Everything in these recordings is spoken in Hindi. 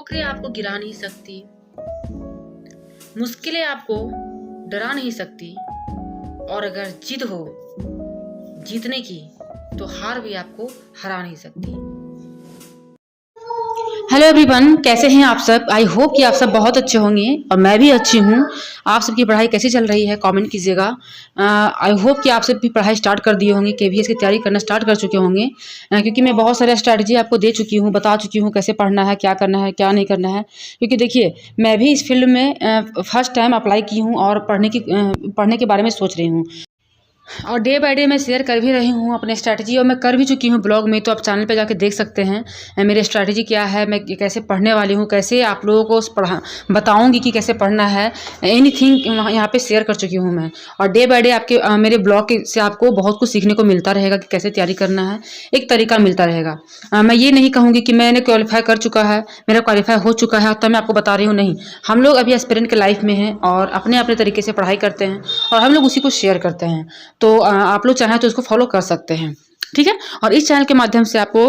नौकरी आपको गिरा नहीं सकती, मुश्किलें आपको डरा नहीं सकती, और अगर जिद हो जीतने की तो हार भी आपको हरा नहीं सकती। हेलो एवरीवन, कैसे हैं आप सब? आई होप कि आप सब बहुत अच्छे होंगे और मैं भी अच्छी हूँ। आप सबकी पढ़ाई कैसी चल रही है कमेंट कीजिएगा। आई होप कि आप सब भी पढ़ाई स्टार्ट कर दिए होंगे, केवीएस की तैयारी करना स्टार्ट कर चुके होंगे, क्योंकि मैं बहुत सारे स्ट्रैटेजी आपको दे चुकी हूँ, बता चुकी हूँ कैसे पढ़ना है, क्या करना है, क्या नहीं करना है। क्योंकि देखिए, मैं भी इस फील्ड में फर्स्ट टाइम अप्लाई की हूँ और पढ़ने के बारे में सोच रही हूँ, और डे बाय डे मैं शेयर कर भी रही हूँ अपने स्ट्रैटेजी, और मैं कर भी चुकी हूँ ब्लॉग में। तो आप चैनल पे जाके देख सकते हैं मेरी स्ट्रैटेजी क्या है, मैं कैसे पढ़ने वाली हूँ, कैसे आप लोगों को बताऊँगी कि कैसे पढ़ना है। एनीथिंग यहाँ पे शेयर कर चुकी हूँ मैं, और डे बाय डे आपके मेरे ब्लॉग से आपको बहुत कुछ सीखने को मिलता रहेगा कि कैसे तैयारी करना है, एक तरीका मिलता रहेगा। मैं ये नहीं कहूँगी कि मैंने क्वालिफाई कर चुका है, मेरा क्वालिफाई हो चुका है तब मैं आपको बता रही हूँ, नहीं। हम लोग अभी एस्पिरेंट के लाइफ में हैं और अपने अपने तरीके से पढ़ाई करते हैं और हम लोग उसी को शेयर करते हैं। तो आप लोग चाहें तो उसको फॉलो कर सकते हैं, ठीक है। और इस चैनल के माध्यम से आपको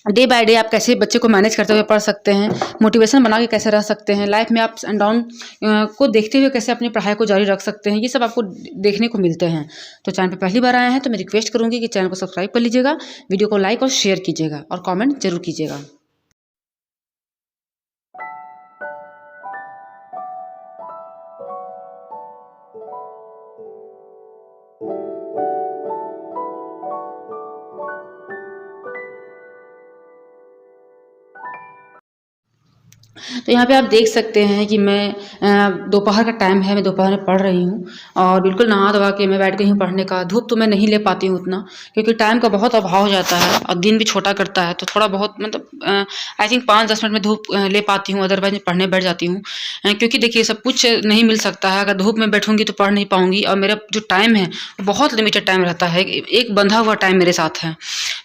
डे बाय डे आप कैसे बच्चे को मैनेज करते हुए पढ़ सकते हैं, मोटिवेशन बना के कैसे रह सकते हैं, लाइफ में अप्स एंड डाउन को देखते हुए कैसे अपनी पढ़ाई को जारी रख सकते हैं, ये सब आपको देखने को मिलते हैं। तो चैनल पे पहली बार आए हैं तो मैं रिक्वेस्ट करूंगी कि चैनल को सब्सक्राइब कर लीजिएगा, वीडियो को लाइक और शेयर कीजिएगा और कॉमेंट जरूर कीजिएगा। तो यहाँ पे आप देख सकते हैं कि मैं दोपहर का टाइम है, मैं दोपहर में पढ़ रही हूँ और बिल्कुल नहा धोवा के मैं बैठ गई हूँ पढ़ने का। धूप तो मैं नहीं ले पाती हूँ उतना, क्योंकि टाइम का बहुत अभाव हो जाता है और दिन भी छोटा करता है, तो थोड़ा बहुत मतलब आई थिंक 5-10 मिनट में धूप ले पाती हूँ, अदरवाइज मैं पढ़ने बैठ जाती हूँ। क्योंकि देखिए, सब कुछ नहीं मिल सकता है, अगर धूप में बैठूंगी तो पढ़ नहीं पाऊंगी, और मेरा जो टाइम है वो बहुत लिमिटेड टाइम रहता है, एक बंधा हुआ टाइम मेरे साथ है।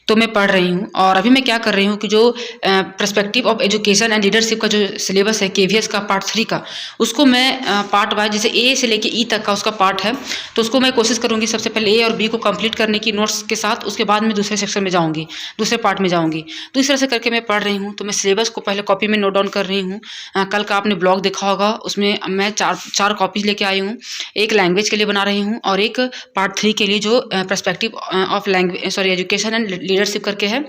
तो मैं पढ़ रही हूँ, और अभी मैं क्या कर रही हूँ कि जो perspective of education and leadership का जो सिलेबस है केवीएस का पार्ट 3 का, उसको मैं पार्ट वाइज, जैसे ए से लेके ई तक का उसका पार्ट है, तो उसको मैं कोशिश करूँगी सबसे पहले ए और बी को कंप्लीट करने की नोट्स के साथ, उसके बाद मैं दूसरे सेक्शन में जाऊँगी, दूसरे पार्ट में जाऊँगी। तो इस तरह से करके मैं पढ़ रही हूँ। तो मैं सिलेबस को पहले कॉपी में नोट डाउन कर रही हूँ। कल का आपने ब्लॉग देखा होगा, उसमें मैं चार कॉपीज लेके आई हूँ। एक लैंग्वेज के लिए बना रही हूँ और एक पार्ट 3 के लिए जो perspective of education and leadership करके है,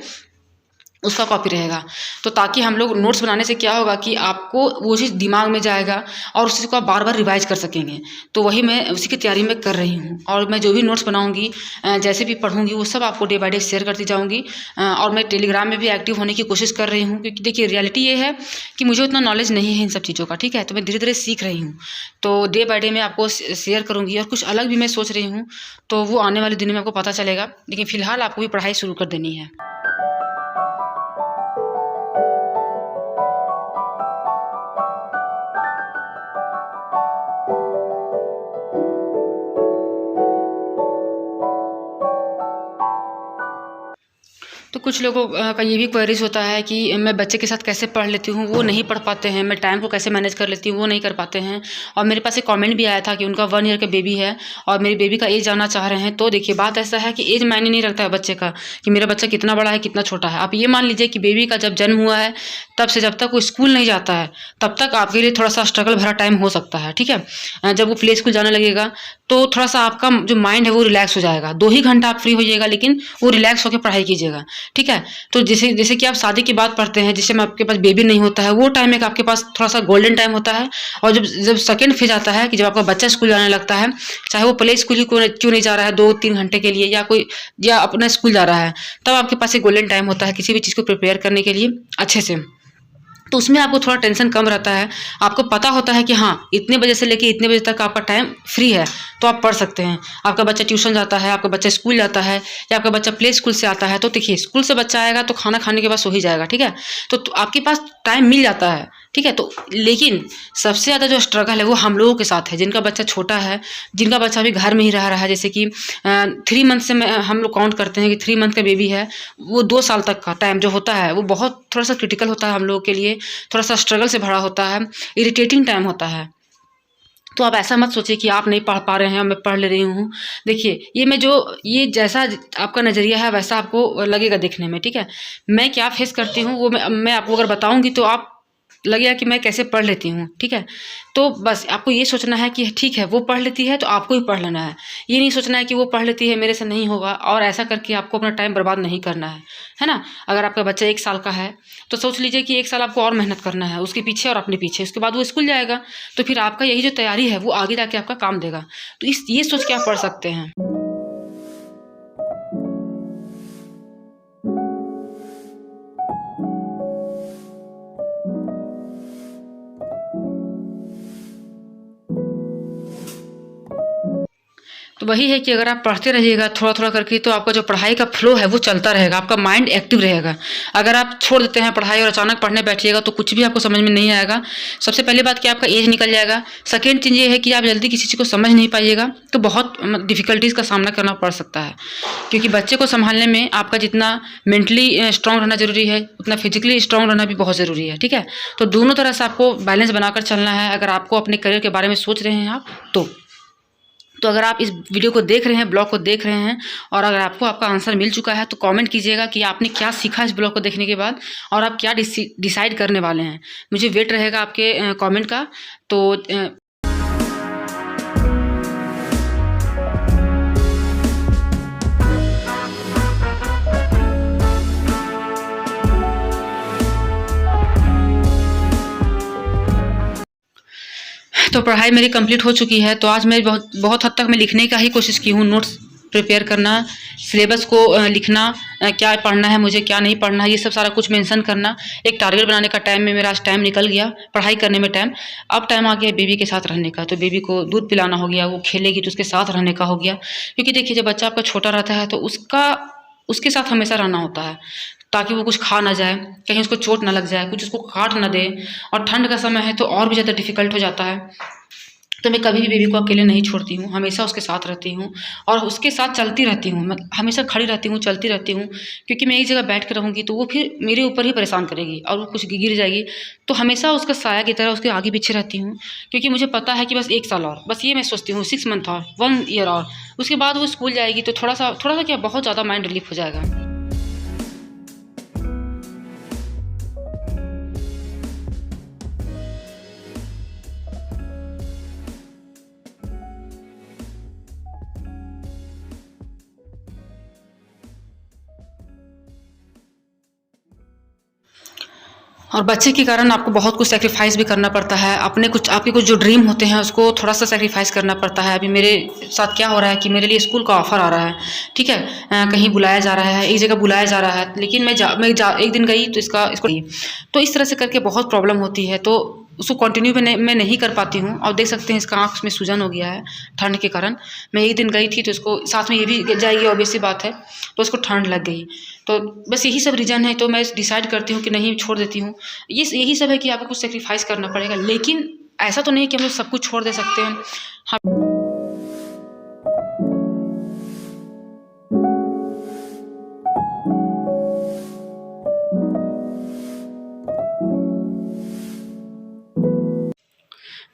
उसका कॉपी रहेगा। तो ताकि हम लोग नोट्स बनाने से क्या होगा कि आपको वो चीज़ दिमाग में जाएगा और उसी को आप बार बार रिवाइज कर सकेंगे। तो वही मैं उसी की तैयारी में कर रही हूँ, और मैं जो भी नोट्स बनाऊंगी, जैसे भी पढ़ूंगी, वो सब आपको डे बाय डे शेयर करती जाऊंगी। और मैं टेलीग्राम में भी एक्टिव होने की कोशिश कर रही हूँ, क्योंकि देखिए, रियलिटी ये है कि मुझे उतना नॉलेज नहीं है इन सब चीज़ों का, ठीक है। तो मैं धीरे धीरे सीख रही हूँ, तो डे बाय डे मैं आपको शेयर करूँगी, और कुछ अलग भी मैं सोच रही हूँ, तो वो आने वाले दिन में आपको पता चलेगा। लेकिन फिलहाल आपको भी पढ़ाई शुरू कर देनी है। तो कुछ लोगों का ये भी क्वेरीज होता है कि मैं बच्चे के साथ कैसे पढ़ लेती हूँ, वो नहीं पढ़ पाते हैं, मैं टाइम को कैसे मैनेज कर लेती हूँ, वो नहीं कर पाते हैं। और मेरे पास एक कमेंट भी आया था कि उनका 1 ईयर का बेबी है और मेरी बेबी का एज जानना चाह रहे हैं। तो देखिए, बात ऐसा है कि एज मायने नहीं रखता है बच्चे का, कि मेरा बच्चा कितना बड़ा है कितना छोटा है। आप ये मान लीजिए कि बेबी का जब जन्म हुआ है तब से जब तक वो स्कूल नहीं जाता है, तब तक आपके लिए थोड़ा सा स्ट्रगल भरा टाइम हो सकता है, ठीक है। जब वो प्ले स्कूल जाने लगेगा तो थोड़ा सा आपका जो माइंड है वो रिलैक्स हो जाएगा, 2 ही घंटा आप फ्री हो जाइएगा, लेकिन वो रिलैक्स होकर पढ़ाई कीजिएगा, ठीक है। तो जैसे जैसे कि आप शादी की बात पढ़ते हैं, जिससे में आपके पास बेबी नहीं होता है, वो टाइम एक आपके पास थोड़ा सा गोल्डन टाइम होता है। और जब जब सेकेंड फेज आता है कि जब आपका बच्चा स्कूल जाने लगता है, चाहे वो प्ले स्कूल ही क्यों नहीं जा रहा है 2-3 घंटे के लिए, या अपना स्कूल जा रहा है, तब आपके पास एक गोल्डन टाइम होता है किसी भी चीज़ को प्रिपेयर करने के लिए अच्छे से। तो उसमें आपको थोड़ा टेंशन कम रहता है, आपको पता होता है कि हाँ, इतने बजे से लेके इतने बजे तक आपका टाइम फ्री है, तो आप पढ़ सकते हैं। आपका बच्चा ट्यूशन जाता है, आपका बच्चा स्कूल जाता है, या आपका बच्चा प्ले स्कूल से आता है, तो देखिए, स्कूल से बच्चा आएगा तो खाना खाने के बाद सो ही जाएगा, ठीक है। तो आपके पास टाइम मिल जाता है, ठीक है। तो लेकिन सबसे ज़्यादा जो स्ट्रगल है वो हम लोगों के साथ है, जिनका बच्चा छोटा है, जिनका बच्चा अभी घर में ही रह रहा है। जैसे कि 3 मंथ से हम लोग काउंट करते हैं कि 3 मंथ का बेबी है, वो 2 साल तक का टाइम जो होता है वो बहुत थोड़ा सा क्रिटिकल होता है हम लोगों के लिए, थोड़ा सा स्ट्रगल से भरा होता है, इरिटेटिंग टाइम होता है। तो आप ऐसा मत सोचिए कि आप नहीं पढ़ पा रहे हैं और मैं पढ़ ले रही हूँ। देखिए, ये जैसा आपका नज़रिया है वैसा आपको लगेगा देखने में, ठीक है। मैं क्या फेस करती हूँ वो मैं आपको अगर बताऊँगी तो आप लगेगा कि मैं कैसे पढ़ लेती हूँ, ठीक है। तो बस आपको ये सोचना है कि ठीक है वो पढ़ लेती है तो आपको ही पढ़ लेना है। ये नहीं सोचना है कि वो पढ़ लेती है मेरे से नहीं होगा, और ऐसा करके आपको अपना टाइम बर्बाद नहीं करना है ना। अगर आपका बच्चा 1 साल का है तो सोच लीजिए कि 1 साल आपको और मेहनत करना है उसके पीछे और अपने पीछे, उसके बाद वो स्कूल जाएगा तो फिर आपका यही जो तैयारी है वो आगे जाके आपका काम देगा। तो ये सोच के आप पढ़ सकते हैं। तो वही है कि अगर आप पढ़ते रहिएगा थोड़ा-थोड़ा करके तो आपका जो पढ़ाई का फ्लो है वो चलता रहेगा, आपका माइंड एक्टिव रहेगा। अगर आप छोड़ देते हैं पढ़ाई और अचानक पढ़ने बैठिएगा तो कुछ भी आपको समझ में नहीं आएगा। सबसे पहली बात कि आपका एज निकल जाएगा। सेकंड चीज़ ये है कि आप जल्दी किसी चीज़ को समझ नहीं पाइएगा, तो बहुत डिफ़िकल्टीज़ का सामना करना पड़ सकता है। क्योंकि बच्चे को सँभालने में आपका जितना मेंटली स्ट्रॉन्ग रहना ज़रूरी है, उतना फिज़िकली स्ट्रॉन्ग रहना भी बहुत ज़रूरी है, ठीक है। तो दोनों तरह से आपको बैलेंस बनाकर चलना है अगर आपको अपने करियर के बारे में सोच रहे हैं आप तो। तो अगर आप इस वीडियो को देख रहे हैं, ब्लॉग को देख रहे हैं, और अगर आपको आपका आंसर मिल चुका है तो कमेंट कीजिएगा कि आपने क्या सीखा इस ब्लॉग को देखने के बाद, और आप क्या डिसाइड करने वाले हैं। मुझे वेट रहेगा आपके कमेंट का। तो पढ़ाई मेरी कंप्लीट हो चुकी है। तो आज मैं बहुत बहुत हद तक मैं लिखने का ही कोशिश की हूँ, नोट्स प्रिपेयर करना, सिलेबस को लिखना, क्या पढ़ना है मुझे, क्या नहीं पढ़ना है, ये सब सारा कुछ मेंशन करना। एक टारगेट बनाने का टाइम में मेरा आज टाइम निकल गया, पढ़ाई करने में टाइम। अब टाइम आ गया बेबी के साथ रहने का, तो बेबी को दूध पिलाना हो गया, वो खेलेगी तो उसके साथ रहने का हो गया। क्योंकि देखिए जब बच्चा आपका छोटा रहता है तो उसके साथ हमेशा रहना होता है, ताकि वो कुछ खा ना जाए, कहीं उसको चोट ना लग जाए, कुछ उसको काट ना दे। और ठंड का समय है तो और भी ज़्यादा डिफ़िकल्ट हो जाता है। तो मैं कभी भी बेबी को अकेले नहीं छोड़ती हूँ, हमेशा उसके साथ रहती हूँ और उसके साथ चलती रहती हूँ। मैं हमेशा खड़ी रहती हूँ, चलती रहती हूँ, क्योंकि मैं एक जगह बैठ के रहूँगी तो वो फिर मेरे ऊपर ही परेशान करेगी और वो कुछ गिर जाएगी। तो हमेशा उसका साया की तरह उसके आगे पीछे रहती हूँ, क्योंकि मुझे पता है कि बस 1 साल और, बस ये मैं सोचती हूँ 6 मंथ और 1 ईयर और, उसके बाद वो स्कूल जाएगी तो थोड़ा सा क्या बहुत ज़्यादा माइंड रिलीफ हो जाएगा। और बच्चे के कारण आपको बहुत कुछ सैक्रिफाइस भी करना पड़ता है, आपके कुछ जो ड्रीम होते हैं उसको थोड़ा-सा सैक्रिफाइस करना पड़ता है। अभी मेरे साथ क्या हो रहा है कि मेरे लिए स्कूल का ऑफ़र आ रहा है, ठीक है? कहीं बुलाया जा रहा है, एक जगह बुलाया जा रहा है, लेकिन मैं एक दिन गई तो इसको तो इस तरह से करके बहुत प्रॉब्लम होती है, तो उसको कंटिन्यू मैं नहीं कर पाती हूँ। और देख सकते हैं इसका आँख में सूजन हो गया है ठंड के कारण। मैं एक दिन गई थी तो इसको साथ में ये भी जाएगी, ऑब्वियस सी बात है, तो उसको ठंड लग गई। तो बस यही सब रीज़न है, तो मैं डिसाइड करती हूँ कि नहीं छोड़ देती हूँ। यही सब है कि आपको कुछ सैक्रिफाइस करना पड़ेगा, लेकिन ऐसा तो नहीं कि हम लोग सब कुछ छोड़ दे सकते हैं। हम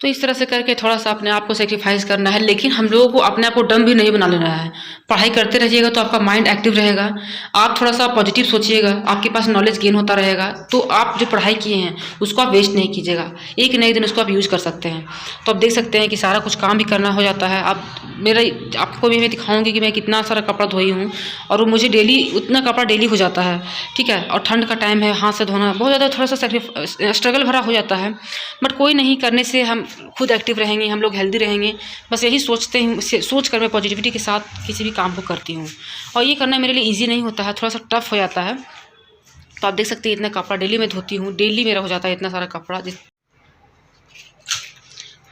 तो इस तरह से करके थोड़ा-सा अपने आप को सैक्रिफाइस करना है, लेकिन हम लोगों को अपने आप को डम भी नहीं बना लेना है। पढ़ाई करते रहिएगा तो आपका माइंड एक्टिव रहेगा, आप थोड़ा-सा पॉजिटिव सोचिएगा, आपके पास नॉलेज गेन होता रहेगा, तो आप जो पढ़ाई किए हैं उसको आप वेस्ट नहीं कीजिएगा, एक न एक दिन उसको आप यूज़ कर सकते हैं। तो आप देख सकते हैं कि सारा कुछ काम भी करना हो जाता है। आपको भी मैं दिखाऊँगी कि मैं कितना सारा कपड़ा धोई हूँ, और वो मुझे डेली उतना कपड़ा डेली हो जाता है, ठीक है? और ठंड का टाइम है, हाथ से धोना बहुत ज़्यादा थोड़ा-सा स्ट्रगल भरा हो जाता है, बट कोई नहीं, करने से हम खुद एक्टिव रहेंगे, हम लोग हेल्दी रहेंगे। बस यही सोच कर मैं पॉजिटिविटी के साथ किसी भी काम को करती हूँ, और ये करना मेरे लिए ईज़ी नहीं होता है, थोड़ा-सा टफ हो जाता है। तो आप देख सकते हैं इतना कपड़ा डेली मैं धोती हूँ, डेली मेरा हो जाता है इतना सारा कपड़ा।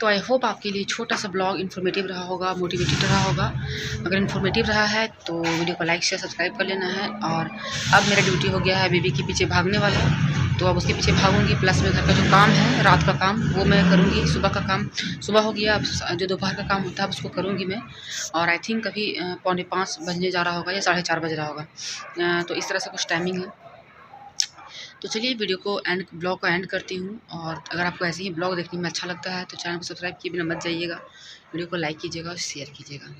तो आई होप आपके लिए छोटा सा ब्लॉग इन्फॉर्मेटिव रहा होगा, मोटिवेटेड रहा होगा। अगर इन्फॉर्मेटिव रहा है तो वीडियो को लाइक शेयर सब्सक्राइब कर लेना है। और अब मेरा ड्यूटी हो गया है बेबी के पीछे भागने वाला, तो अब उसके पीछे भागूंगी, प्लस में घर का जो काम है रात का काम वो मैं करूँगी। सुबह का काम सुबह हो गया, अब जो दोपहर का काम होता है उसको करूँगी मैं। और आई थिंक अभी 4:45 बजने जा रहा होगा या 4:30 बज रहा होगा, तो इस तरह से कुछ टाइमिंग है। तो चलिए ब्लॉग को एंड करती हूँ। और अगर आपको ऐसे ही ब्लॉग देखने में अच्छा लगता है तो चैनल को सब्सक्राइब किए बिना मत जाइएगा, वीडियो को लाइक कीजिएगा और शेयर कीजिएगा।